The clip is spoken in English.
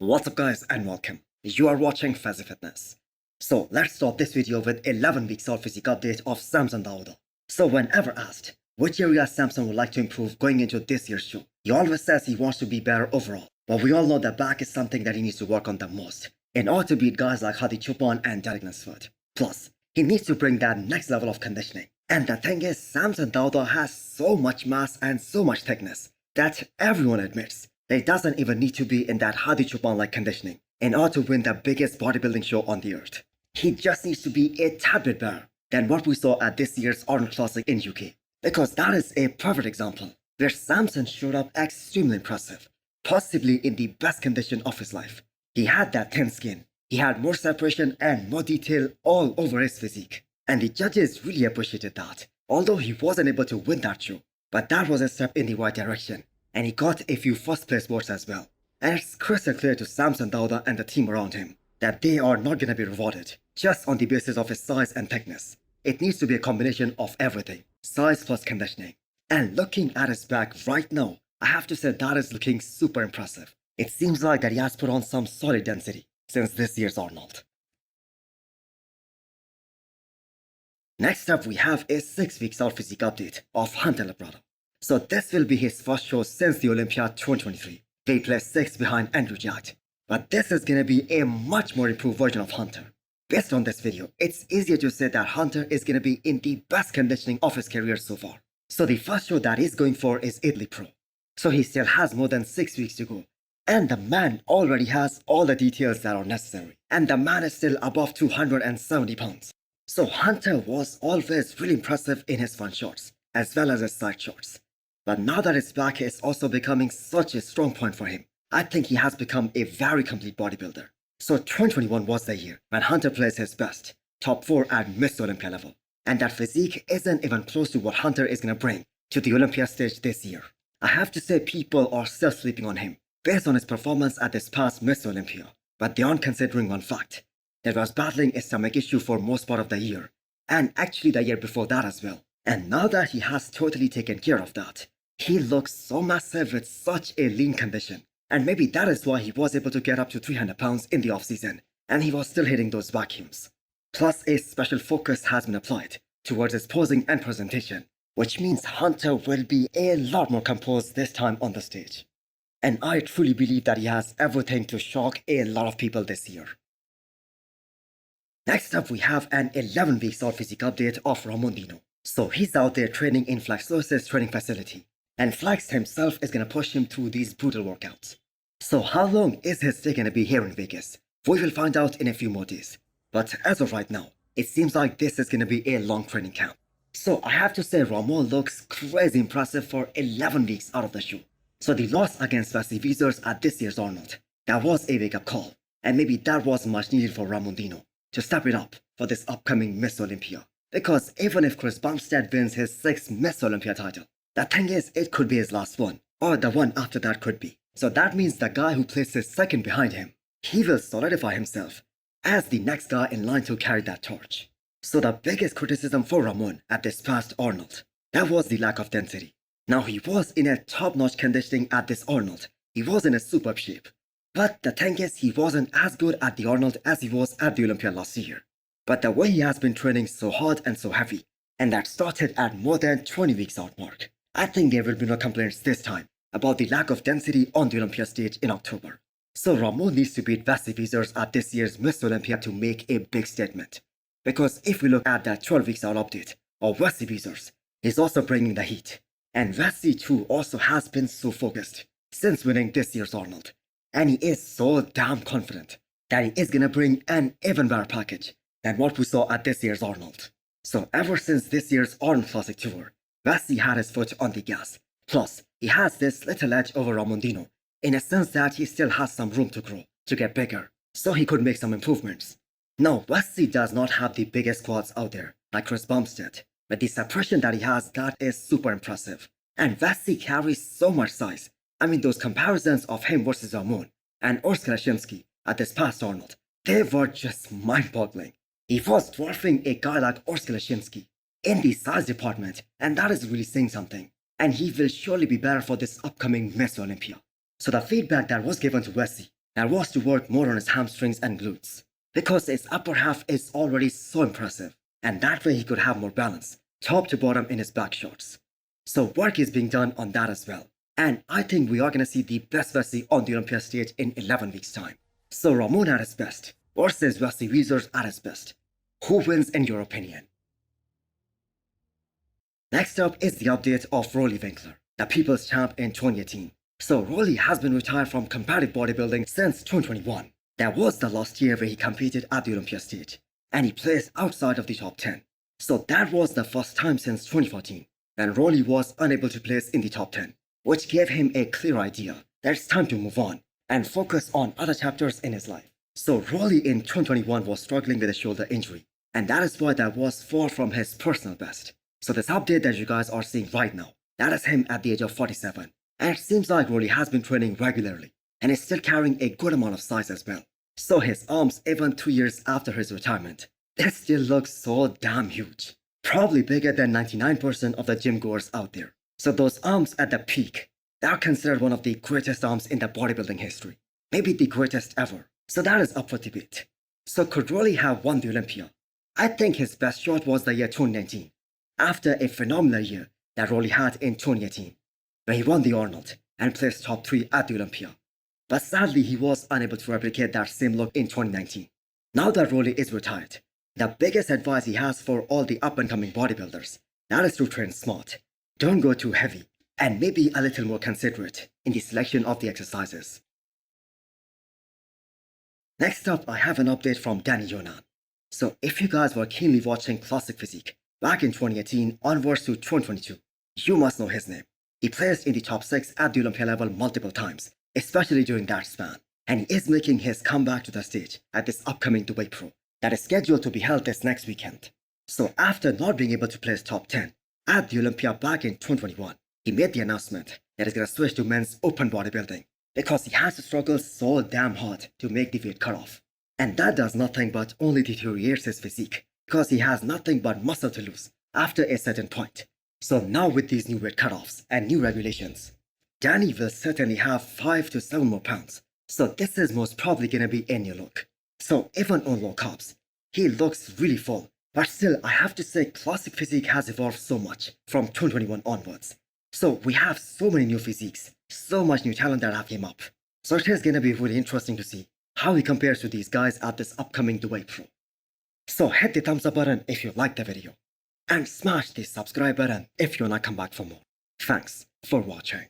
What's up guys and welcome. You are watching Fazi Fitness. So let's start this video with 11 weeks of physique update of Samson Dauda. So whenever asked which area Samson would like to improve going into this year's show, he always says he wants to be better overall. But we all know that back is something that he needs to work on the most in order to beat guys like Hadi Choopan and Dany. Plus, he needs to bring that next level of conditioning. And the thing is, Samson Dauda has so much mass and so much thickness that everyone admits that he doesn't even need to be in that Hadi Choopan-like conditioning in order to win the biggest bodybuilding show on the earth. He just needs to be a tad bit better than what we saw at this year's Arnold Classic in UK. Because that is a perfect example where Samson showed up extremely impressive, possibly in the best condition of his life. He had that thin skin, he had more separation and more detail all over his physique. And the judges really appreciated that, although he wasn't able to win that show. But that was a step in the right direction, and he got a few first place votes as well. And it's crystal clear to Samson Dauda and the team around him that they are not going to be rewarded just on the basis of his size and thickness. It needs to be a combination of everything, size plus conditioning. And looking at his back right now, I have to say that is looking super impressive. It seems like that he has put on some solid density since this year's Arnold. Next up, we have a 6 weeks out physique update of Hunter Labrada. So this will be his first show since the Olympia 2023. They placed 6th behind Andrew Jack. But this is going to be a much more improved version of Hunter. Based on this video, it's easier to say that Hunter is going to be in the best conditioning of his career so far. So the first show that he's going for is Italy Pro. So he still has more than 6 weeks to go. And the man already has all the details that are necessary. And the man is still above 270 pounds. So Hunter was always really impressive in his front shots, as well as his side shots. But now that his back is also becoming such a strong point for him, I think he has become a very complete bodybuilder. So 2021 was the year when Hunter plays his best, top 4 at Mr. Olympia level. And that physique isn't even close to what Hunter is going to bring to the Olympia stage this year. I have to say people are still sleeping on him based on his performance at this past Mr. Olympia. But they aren't considering one fact. That was battling a stomach issue for most part of the year, and actually the year before that as well. And now that he has totally taken care of that, he looks so massive with such a lean condition. And maybe that is why he was able to get up to 300 pounds in the off-season, and he was still hitting those vacuums. Plus, a special focus has been applied towards his posing and presentation, which means Hunter will be a lot more composed this time on the stage. And I truly believe that he has everything to shock a lot of people this year. Next up, we have an 11 weeks out physique update of Ramon Roelly. So he's out there training in Flex Lewis's training facility, and Flex himself is going to push him through these brutal workouts. So how long is his stay going to be here in Vegas? We will find out in a few more days. But as of right now, it seems like this is going to be a long training camp. So I have to say Ramon looks crazy impressive for 11 weeks out of the show. So the loss against Wesley at this year's Arnold, that was a wake-up call, and maybe that was much needed for Ramon Roelly to step it up for this upcoming Miss Olympia. Because even if Chris Bumstead wins his 6th Miss Olympia title, the thing is it could be his last one, or the one after that could be. So that means the guy who places 2nd behind him, he will solidify himself as the next guy in line to carry that torch. So the biggest criticism for Ramon at this past Arnold, that was the lack of density. Now he was in a top-notch conditioning at this Arnold, he was in a superb shape. But the thing is, he wasn't as good at the Arnold as he was at the Olympia last year. But the way he has been training so hard and so heavy, and that started at more than 20 weeks out mark, I think there will be no complaints this time about the lack of density on the Olympia stage in October. So Ramon needs to beat Wesley at this year's Miss Olympia to make a big statement. Because if we look at that 12 weeks out update of Wesley he's also bringing the heat. And Wesley too also has been so focused since winning this year's Arnold. And he is so damn confident that he is gonna bring an even better package than what we saw at this year's Arnold. So ever since this year's Arnold Classic Tour, Wesley had his foot on the gas. Plus, he has this little edge over Ramon Roelly, in a sense that he still has some room to grow, to get bigger, so he could make some improvements. Now, Wesley does not have the biggest quads out there, like Chris Bumstead, but the separation that he has, that is super impressive. And Wesley carries so much size. I mean, those comparisons of him versus Ramon and Orsky at this past Arnold, they were just mind-boggling. He was dwarfing a guy like Orsky in the size department, and that is really saying something. And he will surely be better for this upcoming Miss Olympia. So the feedback that was given to Wesley that was to work more on his hamstrings and glutes, because his upper half is already so impressive, and that way he could have more balance, top to bottom in his back shots. So work is being done on that as well, and I think we are going to see the best Wesley on the Olympia stage in 11 weeks time. So Ramon at his best versus Wesley Weezers at his best. Who wins in your opinion? Next up is the update of Roelly Winkler, the People's Champ in 2018. So Roelly has been retired from competitive bodybuilding since 2021. That was the last year where he competed at the Olympia stage, and he placed outside of the top 10. So that was the first time since 2014 when Roelly was unable to place in the top 10, which gave him a clear idea that it's time to move on and focus on other chapters in his life. So Roelly in 2021 was struggling with a shoulder injury, and that is why that was far from his personal best. So this update that you guys are seeing right now, that is him at the age of 47. And it seems like Roelly has been training regularly and is still carrying a good amount of size as well. So his arms, even 2 years after his retirement, they still look so damn huge. Probably bigger than 99% of the gym goers out there. So those arms at the peak, they are considered one of the greatest arms in the bodybuilding history. Maybe the greatest ever. So that is up for debate. So could Roelly have won the Olympia? I think his best shot was the year 2019. After a phenomenal year that Roelly had in 2018, where he won the Arnold and placed top 3 at the Olympia. But sadly, he was unable to replicate that same look in 2019. Now that Roelly is retired, the biggest advice he has for all the up-and-coming bodybuilders, that is to train smart. Don't go too heavy, and maybe a little more considerate in the selection of the exercises. Next up, I have an update from Dany. So if you guys were keenly watching Classic Physique back in 2018 onwards to 2022, you must know his name. He placed in the top 6 at the Olympia level multiple times, especially during that span, and he is making his comeback to the stage at this upcoming Dubai Pro that is scheduled to be held this next weekend. So after not being able to place top 10 at the Olympia back in 2021, he made the announcement that he's going to switch to men's open bodybuilding because he has to struggle so damn hard to make the weight cutoff. And that does nothing but only deteriorates his physique because he has nothing but muscle to lose after a certain point. So now with these new weight cutoffs and new regulations, Dany will certainly have 5 to 7 more pounds. So this is most probably going to be a new look. So even on low carbs, he looks really full. But still, I have to say Classic Physique has evolved so much from 2021 onwards. So we have so many new physiques, so much new talent that have came up. So it is going to be really interesting to see how he compares to these guys at this upcoming Dubai Pro. So hit the thumbs up button if you liked the video. And smash the subscribe button if you wanna come back for more. Thanks for watching.